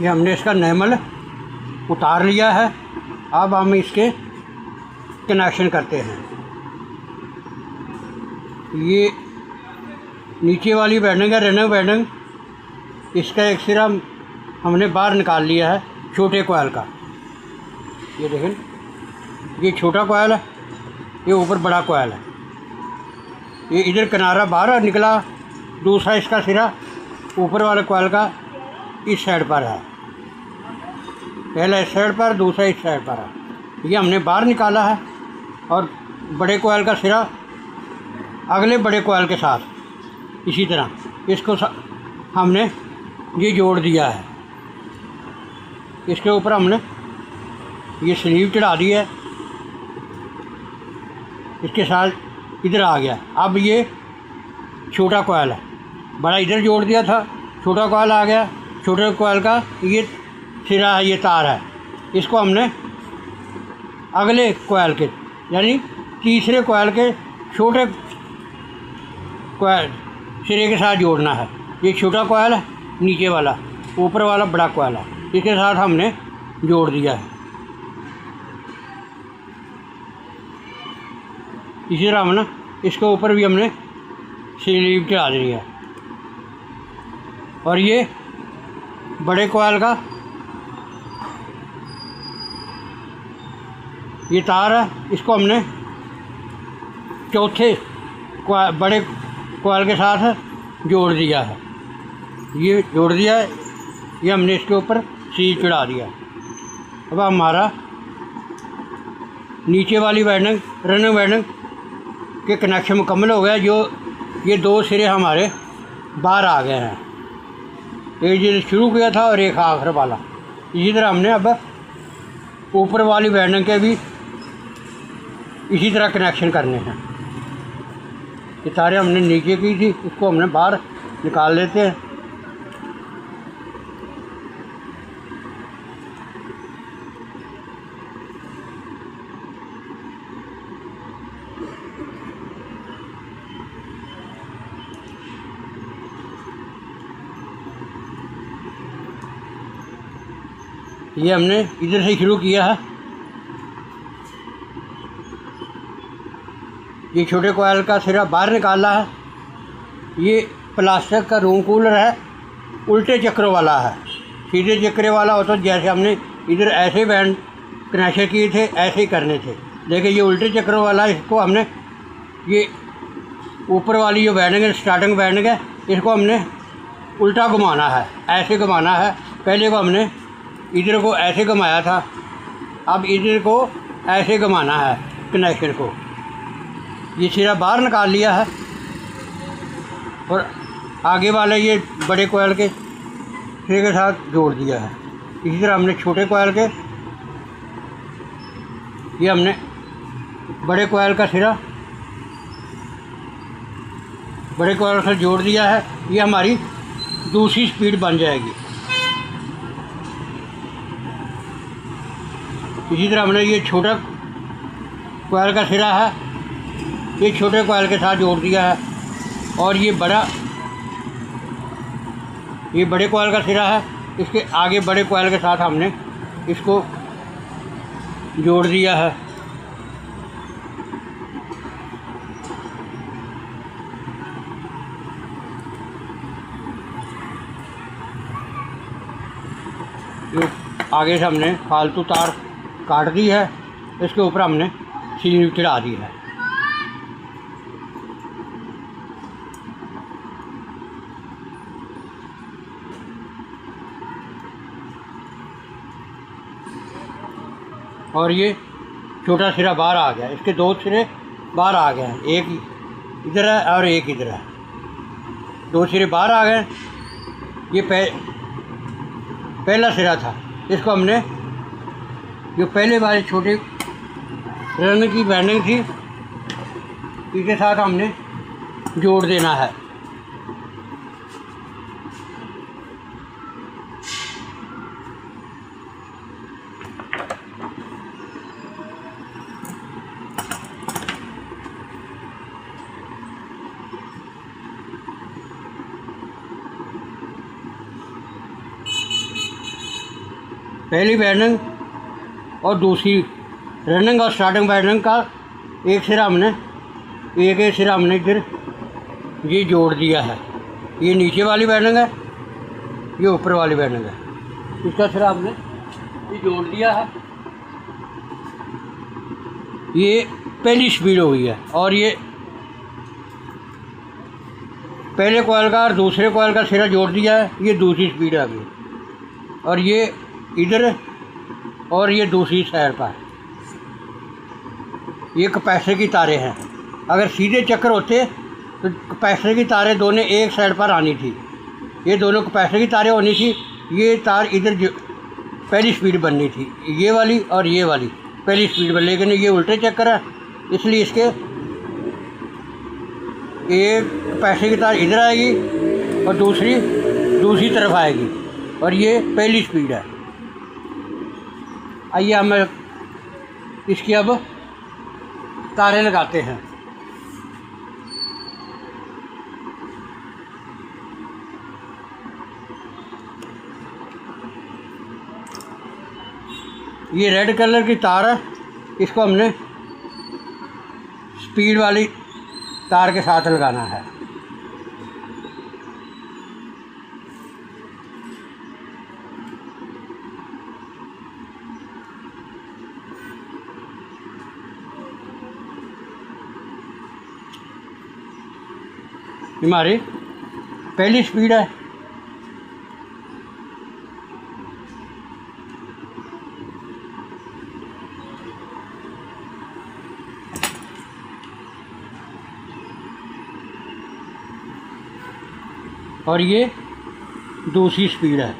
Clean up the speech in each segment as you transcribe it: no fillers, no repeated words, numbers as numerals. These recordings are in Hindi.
ये हमने इसका नैमल उतार लिया है। अब हम इसके कनेक्शन करते हैं। ये नीचे वाली वायरिंग है, रनर वायरिंग, इसका एक सिरा हमने बाहर निकाल लिया है छोटे कोयल का। ये देखें, ये छोटा कोयल है, ये ऊपर बड़ा कोयल है। ये इधर किनारा बाहर निकला, दूसरा इसका सिरा ऊपर वाले कोयल का इस साइड पर है। पहला इस साइड पर, दूसरा इस साइड पर है। ये हमने बाहर निकाला है और बड़े कोयल का सिरा अगले बड़े कोयल के साथ इसी तरह इसको हमने ये जोड़ दिया है। इसके ऊपर हमने ये स्लीव चढ़ा दी है, इसके साथ इधर आ गया। अब ये छोटा कोयल है, बड़ा इधर जोड़ दिया था, छोटा कोयल आ गया। छोटे कोयल का ये सिरा है, ये तार है, इसको हमने अगले कोयल के यानी तीसरे कोयल के छोटे कोयल सिरे के साथ जोड़ना है। ये छोटा कोयल है, नीचे वाला, ऊपर वाला बड़ा कोयल है, इसके साथ हमने जोड़ दिया है। इसी तरह हमने इसके ऊपर भी हमने स्लीव चढ़ा दी है। और ये बड़े कोयल का ये तार है, इसको हमने चौथे बड़े कोयल के साथ जोड़ दिया है। ये जोड़ दिया है, ये हमने इसके ऊपर स्लीव चढ़ा दिया। अब हमारा नीचे वाली वायरिंग, रनर वायरिंग के कनेक्शन मुकम्मल हो गया। जो ये दो सिरे हमारे बाहर आ गए हैं, एक जो शुरू किया था और एक आखिर वाला। इसी तरह हमने अब ऊपर वाली वायरिंग के भी इसी तरह कनेक्शन करने हैं। ये तारें हमने नीचे की थी, इसको हमने बाहर निकाल लेते हैं। ये हमने इधर से शुरू किया है। ये छोटे कोयल का सिरा बाहर निकाला है। ये प्लास्टिक का रूम कूलर है, उल्टे चक्रों वाला है। सीधे चक्रे वाला हो तो जैसे हमने इधर ऐसे बैंड कनेक्शन किए थे ऐसे ही करने थे, लेकिन ये उल्टे चक्रों वाला, इसको हमने ये ऊपर वाली जो वायरिंग है, स्टार्टिंग वायरिंग है, इसको हमने उल्टा घुमाना है, ऐसे घुमाना है। पहले को हमने इधर को ऐसे घुमाया था, अब इधर को ऐसे घुमाना है कनेक्शन को। ये सिरा बाहर निकाल लिया है और आगे वाले ये बड़े कोयल के सिरे के साथ जोड़ दिया है। इसी तरह हमने छोटे कोयल के, ये हमने बड़े कोयल का सिरा बड़े कोयल से जोड़ दिया है। ये हमारी दूसरी स्पीड बन जाएगी। इसी तरह हमने ये छोटा कोयल का सिरा है, ये छोटे कोयल के साथ जोड़ दिया है। और ये बड़े कोयल का सिरा है, इसके आगे बड़े कोयल के साथ हमने इसको जोड़ दिया है। ये आगे से हमने फालतू तार काट दी है, इसके ऊपर हमने स्लीव चढ़ा दी है। और ये छोटा सिरा बाहर आ गया, इसके दो सिरे बाहर आ गए हैं, एक इधर है और एक इधर है। दो सिरे बाहर आ गए। ये पहला सिरा था, इसको हमने जो पहले वाले छोटे रन की बैंडिंग थी, इसके साथ हमने जोड़ देना है। पहली वाइंडिंग और दूसरी रनिंग और स्टार्टिंग वाइंडिंग का एक सिरा हमने इधर ये जोड़ दिया है। ये नीचे वाली वाइंडिंग है, ये ऊपर वाली वाइंडिंग है। इसका सिरा हमने ये जोड़ दिया है। ये पहली स्पीड हो गई है और ये पहले कॉइल का और दूसरे कॉइल का सिरा जोड़ दिया है। ये दूसरी स्पीड आ गई और ये इधर और ये दूसरी साइड पर। ये कैपेसिटर की तारें हैं। अगर सीधे चक्कर होते तो कैपेसिटर की तारें दोनों एक साइड पर आनी थी। ये दोनों कैपेसिटर की तारें होनी थी। ये तार इधर पहली स्पीड बननी थी, ये वाली और ये वाली पहली स्पीड बन, लेकिन ये उल्टे चक्कर है, इसलिए इसके एक कैपेसिटर की तार इधर आएगी और दूसरी तरफ आएगी और ये पहली स्पीड है। आइए हम इसकी अब तारें लगाते हैं। ये रेड कलर की तार है, इसको हमने स्पीड वाली तार के साथ लगाना है। हमारी पहली स्पीड है। और ये दूसरी स्पीड है।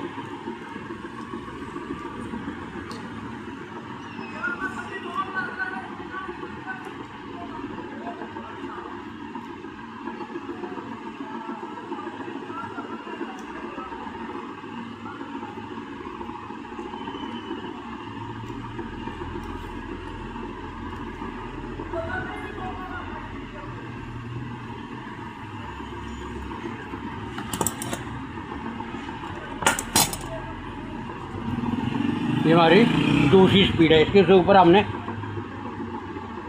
ये हमारी दूसरी स्पीड है। इसके ऊपर हमने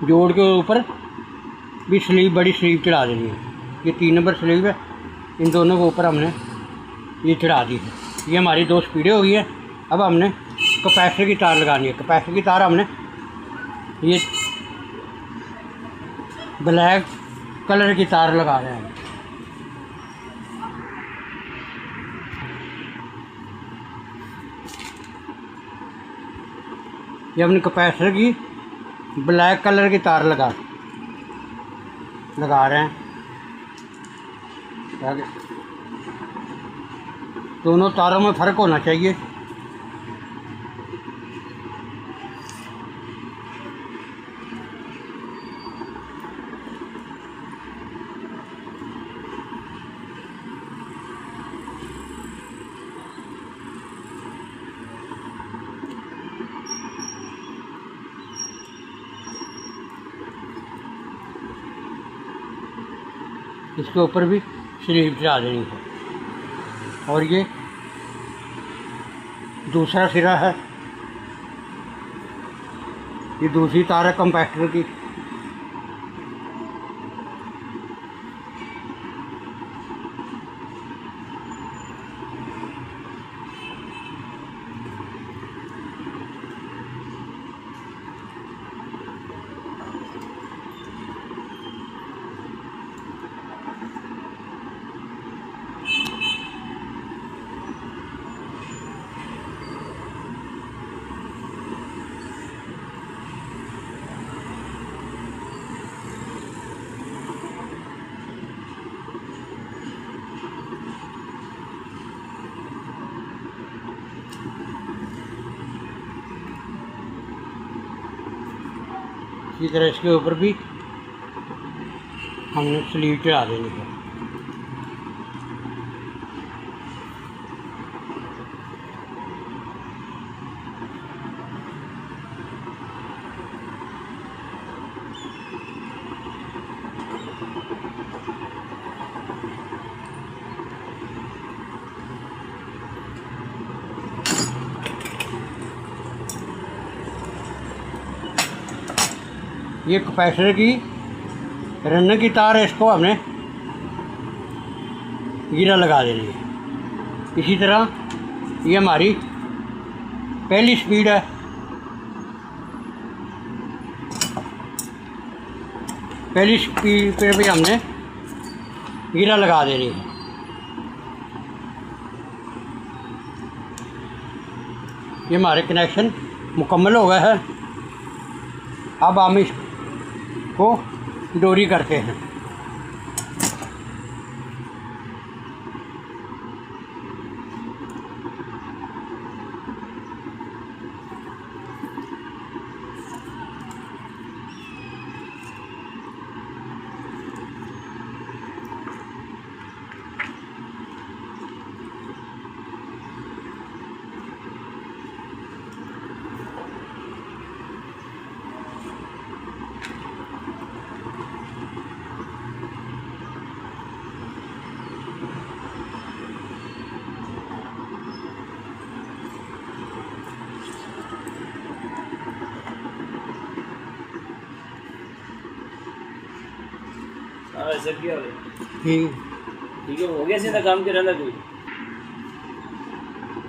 जोड़ के ऊपर भी बड़ी स्लीव चढ़ा देनी है। ये 3 नंबर स्लीव है, इन दोनों के ऊपर हमने ये चढ़ा दी है। ये हमारी 2 स्पीडें हो गई है। अब हमने कैपेसिटर की तार लगानी है। कैपेसिटर की तार हमने ये ब्लैक कलर की तार लगा रहे हैं। ये अपने कैपेसिटर की ब्लैक कलर की तार लगा रहे हैं। दोनों तारों में फ़र्क होना चाहिए। इसके ऊपर भी स्लीव चढ़ा देनी है। और ये दूसरा सिरा है, ये दूसरी तार है कैपेसिटर की। इसी तरह इसके ऊपर भी हमने स्लीव चढ़ा देनी है। ये कैपेसिटर की रनर की तार है, इसको हमने गिरा लगा देनी है। इसी तरह ये हमारी पहली स्पीड है। पहली स्पीड पे भी हमने गिरा लगा देनी है। ये हमारे कनेक्शन मुकम्मल हो गए हैं। अब हम इसको डोरी करते हैं। ऐसा क्या ठीक है, हो गया सीधा काम के रहना कोई।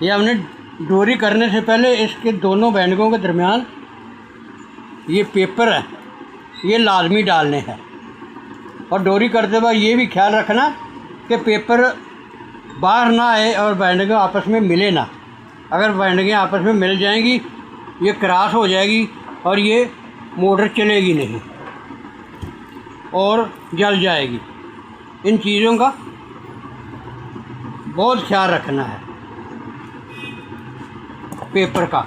ये हमने डोरी करने से पहले इसके दोनों बैंडों के दरमियान ये पेपर है, ये लाजमी डालने हैं। और डोरी करते वक्त ये भी ख्याल रखना कि पेपर बाहर ना आए और बैंडें आपस में मिले ना। अगर बैंडें आपस में मिल जाएंगी ये क्रॉस हो जाएगी और ये मोटर चलेगी नहीं और जल जाएगी। इन चीज़ों का बहुत ख्याल रखना है पेपर का।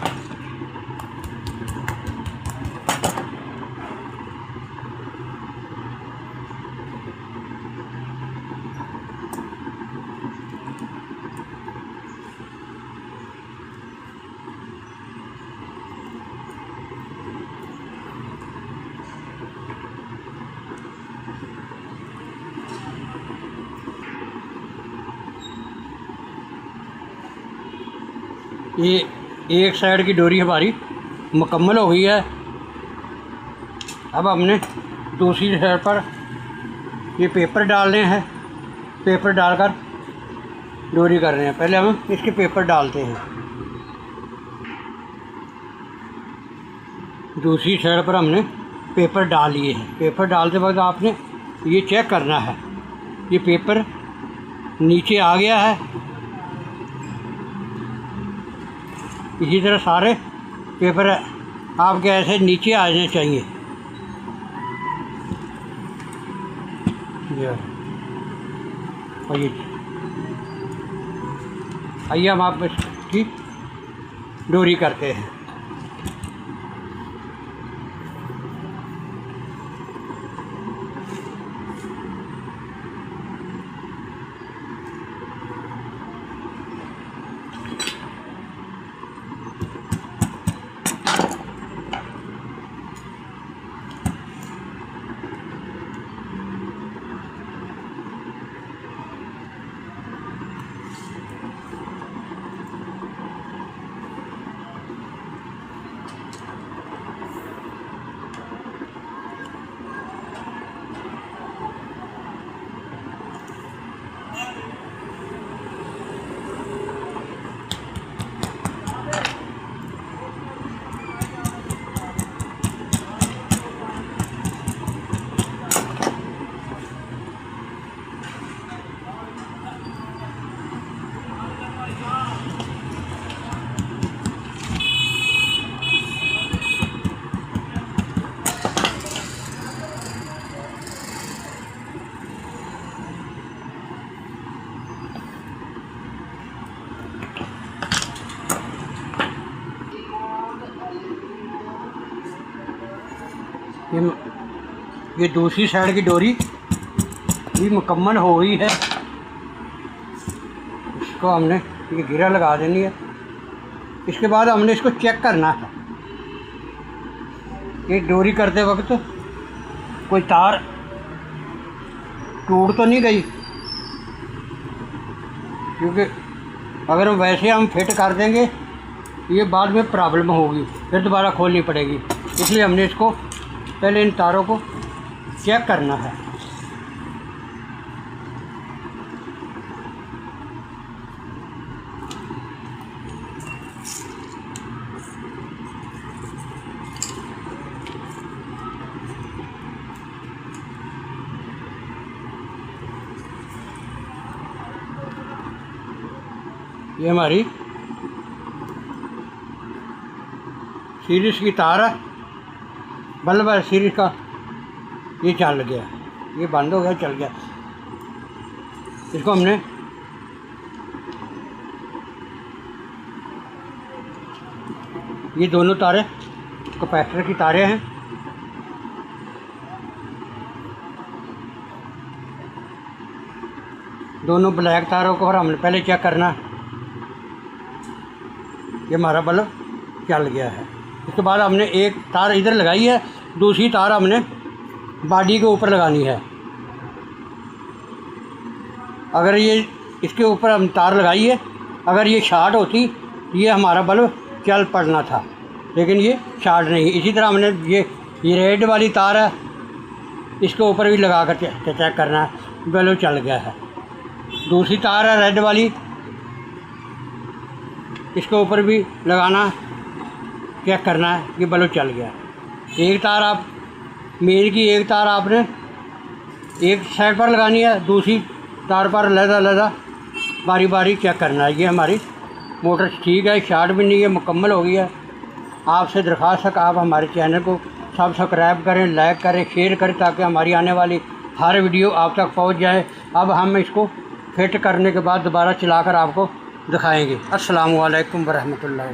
ये एक साइड की डोरी हमारी मुकम्मल हो गई है। अब हमने दूसरी साइड पर ये पेपर डालने हैं। पेपर डालकर डोरी कर रहे हैं। पहले हम इसके पेपर डालते हैं। दूसरी साइड पर हमने पेपर डाल लिए हैं। पेपर डालते वक्त आपने ये चेक करना है ये पेपर नीचे आ गया है। इसी तरह सारे पेपर आपके ऐसे नीचे आ जाने चाहिए। आइए हम आप इसकी डोरी करते हैं। ये दूसरी साइड की डोरी भी मुकम्मल हो गई है। इसको हमने ये गिरा लगा देनी है। इसके बाद हमने इसको चेक करना है ये डोरी करते वक्त कोई तार टूट तो नहीं गई, क्योंकि अगर वैसे हम फिट कर देंगे ये बाद में प्रॉब्लम होगी, फिर दोबारा खोलनी पड़ेगी। इसलिए हमने इसको पहले इन तारों को चेक करना है। ये हमारी सीरीज की तार है, बल्ब है सीरीज का, ये चल गया, ये बंद हो गया, चल गया। इसको हमने ये दोनों तारें कैपेसिटर की तारें हैं। दोनों ब्लैक तारों को और हमने पहले चेक करना। ये हमारा बल्ब चल गया है। इसके बाद हमने एक तार इधर लगाई है, दूसरी तार हमने बॉडी के ऊपर लगानी है। अगर ये इसके ऊपर हम तार लगाई है, अगर ये शॉर्ट होती ये हमारा बल्ब चल पड़ना था, लेकिन ये शॉर्ट नहीं। इसी तरह हमने ये रेड वाली तार है, इसके ऊपर भी लगा कर चेक करना है, बल्ब चल गया है। दूसरी तार है रेड वाली, इसके ऊपर भी लगाना, चेक करना है कि बल्ब चल गया। एक तार आप मेन की एक तार आपने एक साइड पर लगानी है, दूसरी तार पर लहदा बारी बारी चेक करना है। ये हमारी मोटर ठीक है, शॉर्ट भी नहीं है, मुकम्मल हो गई है। आपसे दरख्वास्त है कि आप हमारे चैनल को सब्सक्राइब करें, लाइक करें, शेयर करें, ताकि हमारी आने वाली हर वीडियो आप तक पहुंच जाए। अब हम इसको फिट करने के बाद दोबारा चलाकर आपको दिखाएंगे। अस्सलाम वालेकुम वरहमतुल्लाह।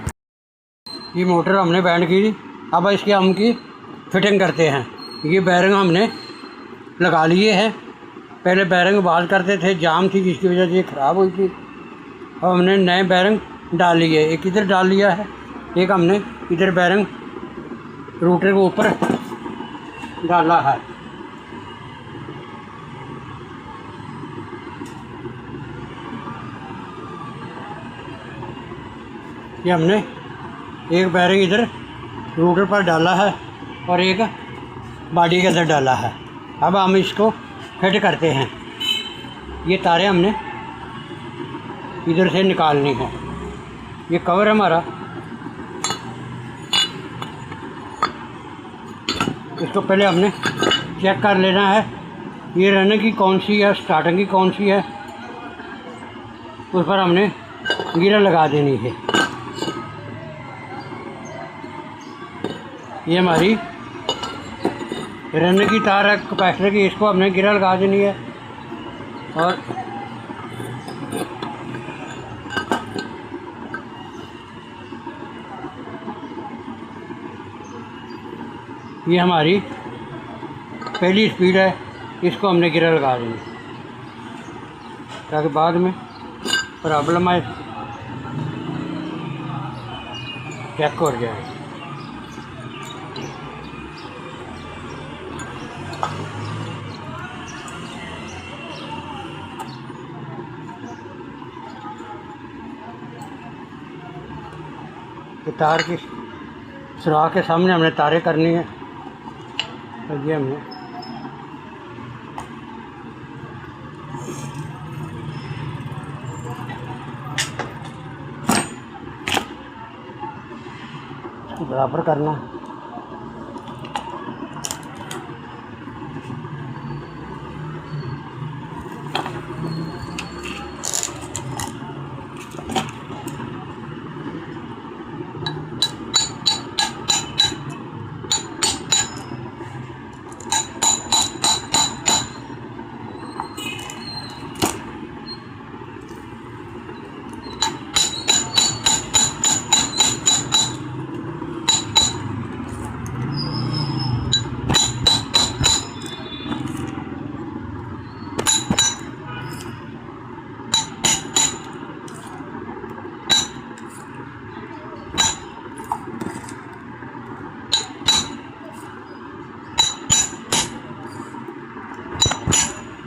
ये मोटर हमने बैंड की थी, अब इसकी हम की फिटिंग करते हैं। ये बैरिंग हमने लगा लिए हैं। पहले बैरिंग बाल करते थे, जाम थी जिसकी वजह से ये ख़राब हुई थी। अब हमने नए बैरिंग डाल लिए, एक इधर डाल लिया है, एक हमने इधर बैरिंग रूटर के ऊपर डाला है। ये हमने एक बैरिंग इधर रूटर पर डाला है और एक बॉडी के अंदर डाला है। अब हम इसको फिट करते हैं। ये तारें हमने इधर से निकालनी है। ये कवर है हमारा, इसको पहले हमने चेक कर लेना है। ये रनिंग की कौन सी है, स्टार्टिंग की कौन सी है, उस पर हमने गियर लगा देनी है। ये हमारी रन की तार है कैपेसिटर की, इसको हमने गियर लगा देनी है। और ये हमारी पहली स्पीड है, इसको हमने गियर लगा देनी ताकि बाद में प्रॉब्लम आए, चेक हो जाए। तार की सुराख के सामने हमने तारें करनी है। और ये हमने इसको बराबर करना।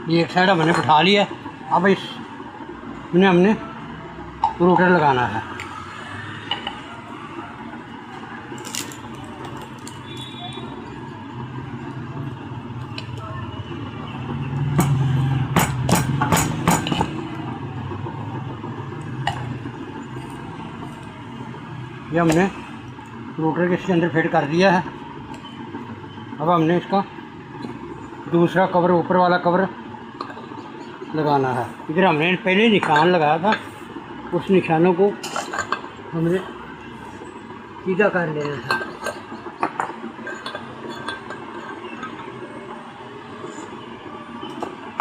ये एक साइड हमने बिठा लिया। अब इसमें हमने रोटर लगाना है। ये हमने रोटर के इसके अंदर फिट कर दिया है। अब हमने इसका दूसरा कवर, ऊपर वाला कवर लगाना है। इधर हमने पहले निशान लगाया था, उस निशानों को हमने सीधा कर लेना था।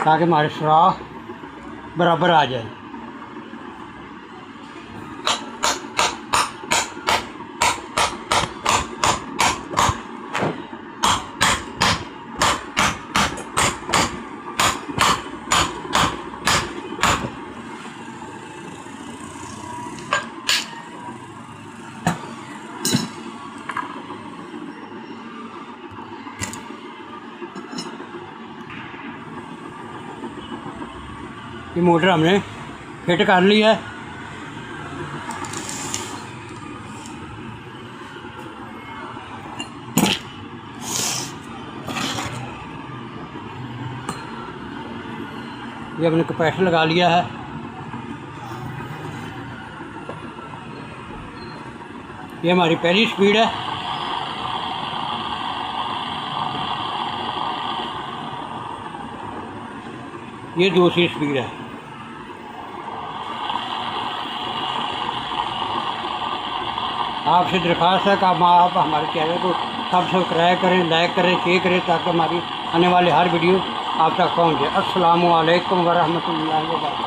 ताकि हमारे सुराख बराबर आ जाए। ये मोटर हमने फिट कर ली है। ये हमने कैपेसिटर लगा लिया है। ये हमारी पहली स्पीड है। ये दूसरी स्पीड है। आपसे दरख्वास्त है कि आप हमारे चैनल को सब्सक्राइब करें, लाइक करें, शेयर करें, ताकि हमारी आने वाली हर वीडियो आप तक पहुँचे। अस्सलामु अलैकुम व रहमतुल्लाहि व बरकातहू।